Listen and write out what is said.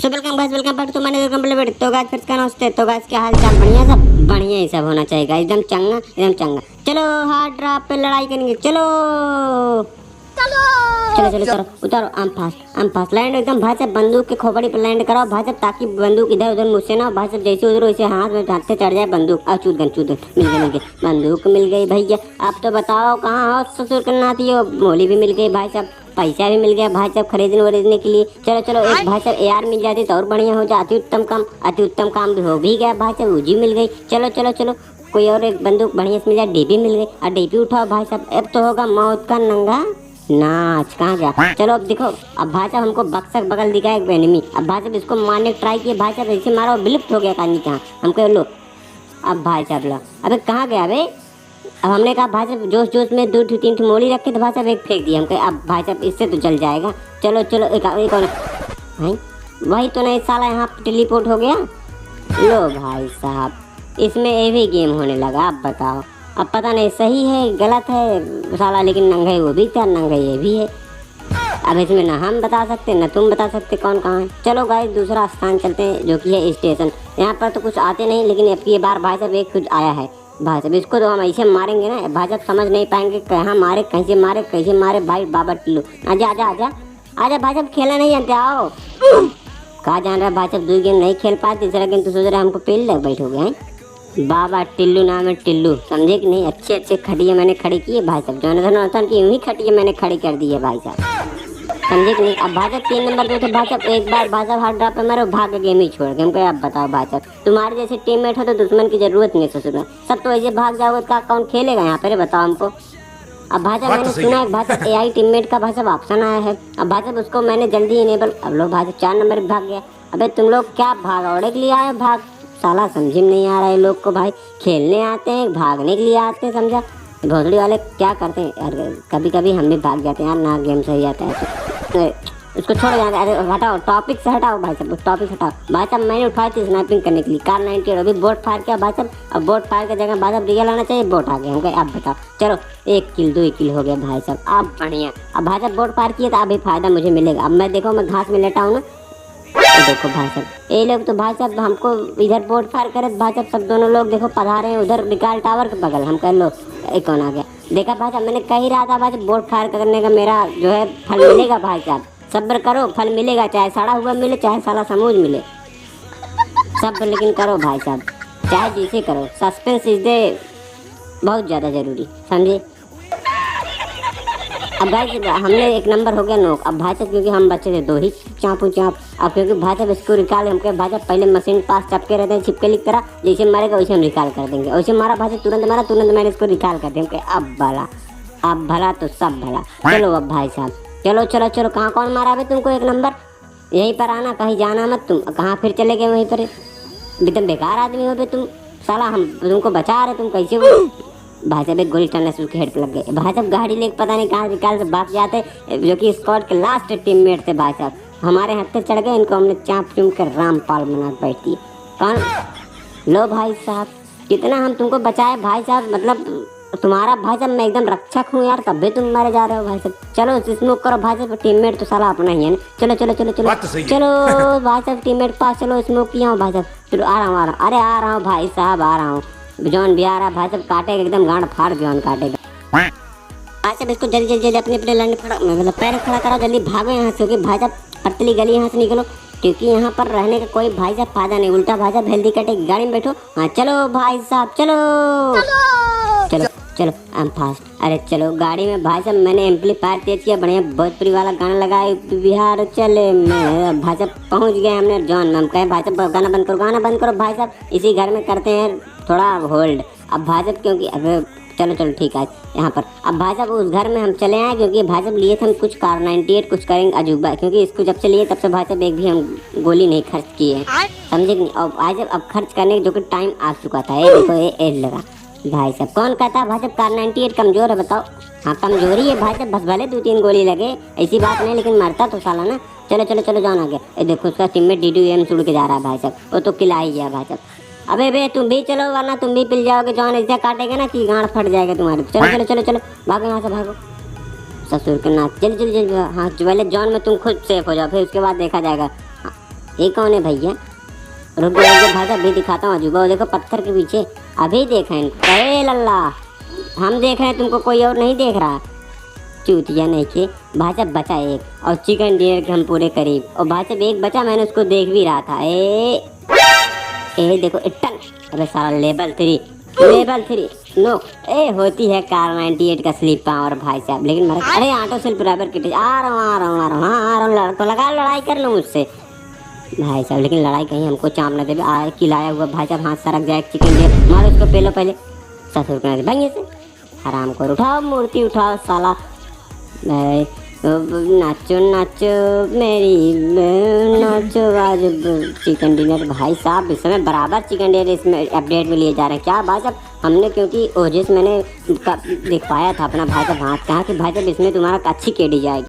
So welcome guys, welcome back to my new complete. तो guys फिर का नमस्ते। तो गाइस क्या हाल चाल? बढ़िया सब, बढ़िया ही सब होना चाहिए गाइस, एकदम चंगा एकदम चंगा। चलो हार्ड ड्रॉप पे लड़ाई करेंगे। चलो चलो चलो चलो करो, उतारो आम फास्ट लैंड एकदम भाई साहब बंदूक के खोपड़ी पे लैंड कराओ भाई साहब, ताकि बंदूक इधर उधर मुझसे ना भाई साहब, जैसे उधर वैसे हाथ में हाथ से चढ़ जाए बंदूक। चूत गन मिल गई बंदूक मिल गई भैया। आप तो बताओ कहाँ हो ससुर करनाती हो? मोली भी मिल गई भाई साहब, पैसा भी मिल गया भाई साहब खरीदने वरीदने के लिए। चलो चलो एक भाई साहब AR मिल जाती तो और बढ़िया हो जाती। अति उत्तम काम भी हो भी गया भाई साहब, ऊजी मिल गई। चलो चलो चलो कोई और एक बंदूक बढ़िया से मिल जाए। डीपी मिल गई और डीपी उठाओ भाई साहब। अब तो होगा मौत का नंगा नाच। कहाँ गया? चलो अब देखो, अब भाई साहब हमको बक्सर बगल दिखा एक एनिमी। अब भाई साहब इसको मारने ट्राई किए भाई साहब, ऐसे मारा विलुप्त हो गया कहानी। कहाँ हमको लो अब भाई साहब लो। अबे कहाँ गया अबे? अब हमने कहा भाई साहब जोश जोश में 2-3 मोली रखे तो भाई साहब एक फेंक दिया। हम कहे अब भाई साहब इससे तो चल जाएगा। चलो चलो एक और भाई, वही तो नहीं साला यहाँ टेलीपोर्ट हो गया। लो भाई साहब इसमें ये भी गेम होने लगा। अब बताओ, अब पता नहीं सही है गलत है साला, लेकिन नंगा वो भी था नंगा ये भी है। अब इसमें ना हम बता सकते ना तुम बता सकते कौन कहाँ है। चलो गाइस दूसरा स्थान चलते हैं जो कि है स्टेशन। यहाँ पर तो कुछ आते नहीं, लेकिन अब की बार भाई साहब एक कुछ आया है भाई साहब। इसको तो हम ऐसे मारेंगे ना भाई साहब, समझ नहीं पाएंगे कहाँ मारे कैसे मारे भाई। बाबा टिल्लू आजा आजा आजा आजा भाई साहब, खेलना नहीं जानते आओ। कहाँ जान रहा भाई साहब, 2 गेम नहीं खेल पाए, तीसरा गेम तो सोच रहे हमको पेल लग बैठोगे हैं। बाबा टिल्लू नाम है टिल्लू, समझे कि नहीं? अच्छे अच्छे खटिया मैंने खड़ी की है भाई साहब, जोनाथन की यूं खटिया मैंने खड़ी कर दी है भाई साहब, समझे कि नहीं? अब भाई साहब 3 नंबर पे थे भाई साहब, एक बार भाई साहब हार्ड ड्रॉप पे मारो भाग के गेम ही छोड़ के। हमको अब बताओ भाई साहब, तुम्हारे जैसे टीममेट हो तो दुश्मन की जरूरत नहीं ससुर में, सब तो ऐसे भाग जाओगे तो कौन खेलेगा यहाँ पे? बताओ हमको। अब भाई साहब मैंने सुना है भाई साहब AI टीममेट का भाई साहब ऑप्शन आया है। अब भाई साहब उसको मैंने जल्दी इनेबल। अब लोग भाई साहब 4 नंबर पे भाग गया। अबे तुम लोग क्या भागौड़े के लिए आए? भाग साला समझ में नहीं आ रहा है लोग को भाई, खेलने आते हैं भागने के लिए आते हैं, समझा? भोसड़ी वाले क्या करते हैं यार, कभी कभी हम भी भाग जाते हैं यार, ना गेम सही आता है। उसको छोड़ जाते। अरे हटाओ टॉपिक से हटाओ भाई साहब, टॉपिक हटाओ भाई साहब। मैंने उठाई थी स्नाइपिंग करने के लिए कार 98, अभी बोट फायर किया भाई साहब। अब बोट फायर की जगह भाई साहब रियल आना चाहिए, बोट आ गया। हम कहे अब बताओ, चलो 1 किल 2 किल हो गया भाई साहब, अब बढ़िया। अब भाई साहब बोट फायर किए तो अभी फायदा मुझे मिलेगा। अब मैं देखो मैं घास में लेटा हूँ ना, तो देखो भाई साहब ये लोग तो भाई साहब हमको इधर बोट फायर करे भाई साहब, सब दोनों लोग देखो पधारे हैं उधर निकाल टावर के बगल। हम कह लो एक कौन आ गया? देखा भाई साहब मैंने कह ही रहा था भाई साहब, बोट फायर करने का मेरा जो है फल मिलेगा भाई साहब, सब्र करो फल मिलेगा, चाहे सड़ा हुआ मिले चाहे साला समूज मिले, सब लेकिन करो भाई साहब, चाहे जिसे करो। सस्पेंस इज दे बहुत ज़्यादा ज़रूरी, समझे? अब भाई हमने 1 नंबर हो गया नोक। अब भाई साहब क्योंकि हम बच्चे थे 2 ही चाँप। अब क्योंकि भाई साहब इसको रिकॉल हम कहे भाई साहब पहले मशीन पास चपके रहते हैं, छिपके लिख तरह जैसे मारेगा वैसे हम रिकॉल कर देंगे, वैसे मारा भाई साहब तुरंत मारा, तुरंत मैंने इसको रिकॉल कर दिया। अब भला तो सब भला। चलो अब भाई साहब चलो चलो चलो, कहाँ कौन मारा है तुमको 1 नंबर? यहीं पर आना, कहीं जाना मत तुम। कहाँ फिर चले गए वहीं पर? एकदम बेकार आदमी हो बे तुम साला, हम तुमको बचा रहे तुम कैसे हो? भाई साहब एक गोली टनस उसके हेड पे लग गए। भाई साहब गाड़ी लेके पता नहीं कहाँ निकाल से भाग जाते, जो कि स्क्वाड के लास्ट टीममेट थे भाई साहब, हमारे हाथ से चढ़ गए। इनको हमने चाँप चूम कर रामपाल बना बैठती कौन। लो भाई साहब कितना हम तुमको बचाए भाई साहब, मतलब तुम्हारा भाई साहब मैं एकदम रक्षक हूँ यार, तब भी तुम मारे जा रहे हो भाई साहब। चलो स्मोक करो भाई साहब, टीममेट तो साला अपना ही है ना। चलो चलो चलो चलो चलो भाई साहब टीममेट के पास चलो, स्मोक किया हूँ भाई साहब। चलो आ रहा हूँ अरे आ रहा हूँ भाई साहब, आ रहा हूँ। जॉन भी आ रहा भाई साहब, काटेगा एकदम गांड फाड़ जॉन काटेगा भाई साहब। इसको जल्दी जल्दी अपने लाइन मतलब पैर खड़ा करो, जल्दी भागो यहाँ से, क्योंकि भाई साहब पतली गली यहाँ से निकलो, क्योंकि यहाँ पर रहने का कोई भाई साहब फायदा नहीं, उल्टा भाई साहब हेल्दी कटेगी। गाड़ी में बैठो। हाँ चलो भाई साहब चलो चलो चलो हम फास्ट। अरे चलो गाड़ी में भाई साहब मैंने एम्पलीफायर तेज किया, बढ़िया भोजपुरी वाला गाना लगाया, बिहार चले मैं भाई साहब पहुँच गए हमने जॉन में। हम कहे भाई साहब गाना बंद करो भाई साहब, इसी घर में करते हैं थोड़ा होल्ड। अब भाई साहब क्योंकि अब चलो चलो ठीक है यहाँ पर। अब भाई साहब उस घर में हम चले आए, क्योंकि भाई साहब लिए थे हम कुछ कार 98 कुछ करेंगे अजूबा, क्योंकि इसको जब से लिए तब से भाई साहब एक भी हम गोली नहीं खर्च किए हैं, समझे कि नहीं? और भाई साहब अब खर्च करने जो कि टाइम आ चुका था, ये देखो ये एज लगा भाई साहब। कौन कहता है भाई साहब कार 98 कमजोर है? बताओ। हाँ कमजोरी है भाई साहब, बस भले 2-3 गोली लगे ऐसी बात नहीं, लेकिन मरता तो साला ना। चलो चलो चलो जॉन आ गया। ये देखो उसका टीममेट DDM उड़ के जा रहा है भाई साहब, वो तो किला ही गया भाई साहब। अबे बे तुम भी चलो वरना तुम भी पिल जाओगे, जॉन ऐसा काटेगा ना कि गांड फट जाएगा तुम्हारी। चलो चलो चलो चलो भागो यहाँ से भागो, ससुर के नाथ। जल्दी जल्दी जल्दी। हाँ पहले जॉन में तुम खुद सेफ हो जाओ, फिर उसके बाद देखा जाएगा। ये कौन है भैया? रुक जाओ भाई साहब, अभी दिखाता हूँ अजूबा। वो देखो पत्थर के पीछे, अभी देखें। अरे लल्ला, हम देख रहे हैं, तुमको कोई और नहीं देख रहा। चूतिया नहीं के भाई साहब, बचा एक, और चिकन डिनर के हम पूरे करीब। और भाई साहब एक बचा, मैंने उसको देख भी रहा था। ए देखो इटन, अबे सारा लेवल 3 नो। होती है कार 98 का स्लीप पावर भाई साहब, लेकिन मर। अरे ऑटो सेल बराबर किटे, आ रहा हूँ। तो लगा लड़ाई कर लो मुझसे भाई साहब, लेकिन लड़ाई कहीं हमको चाँप न दे। खिलाया हुआ भाई साहब हाथ सरक जाए, चिकन दे मारो उसको पहले ससुर कर भाई से हराम को। उठाओ मूर्ति उठाओ साला। नाचो नाचो मेरी नाचो आज चिकन डिनर। भाई साहब इस समय बराबर चिकन डिनर इसमें अपडेट में लिए जा रहे हैं क्या भाई साहब? हमने क्योंकि ओजेस मैंने दिखवाया था अपना भाई साहब हाथ कहा कि भाई साहब इसमें तुम्हारा अच्छी केडी जाएगी।